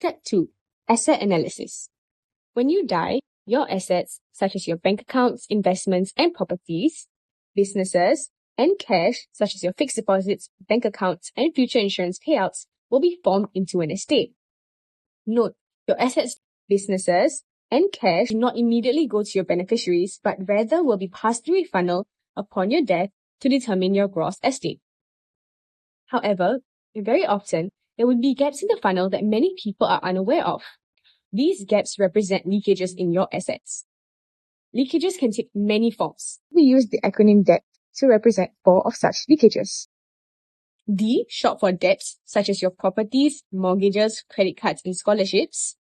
Step 2. Asset analysis. When you die, your assets, such as your bank accounts, investments, and properties, businesses, and cash, such as your fixed deposits, bank accounts, and future insurance payouts, will be formed into an estate. Note, your assets, businesses, and cash do not immediately go to your beneficiaries, but rather will be passed through a funnel upon your death to determine your gross estate. However, very often, there will be gaps in the funnel that many people are unaware of. These gaps represent leakages in your assets. Leakages can take many forms. We use the acronym DEBT to represent 4 of such leakages. D, short for debts, such as your properties, mortgages, credit cards, and scholarships.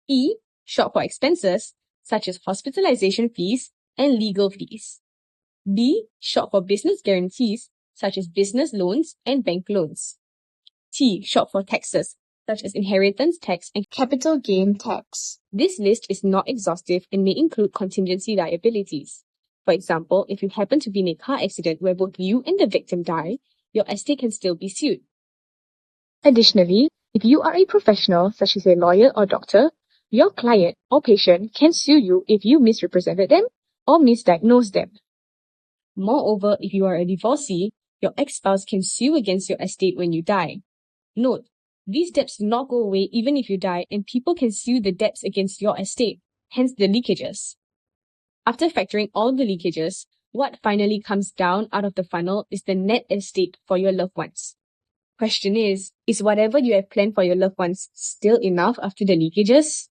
E, short for expenses, such as hospitalization fees and legal fees. B, short for business guarantees, such as business loans and bank loans. T, short for taxes, such as inheritance tax and capital gain tax. This list is not exhaustive and may include contingency liabilities. For example, if you happen to be in a car accident where both you and the victim die, your estate can still be sued. Additionally, if you are a professional, such as a lawyer or doctor, your client or patient can sue you if you misrepresented them or misdiagnosed them. Moreover, if you are a divorcee, your ex-spouse can sue against your estate when you die. Note, these debts do not go away even if you die, and people can sue the debts against your estate, hence the leakages. After factoring all the leakages, what finally comes down out of the funnel is the net estate for your loved ones. Question is whatever you have planned for your loved ones still enough after the leakages?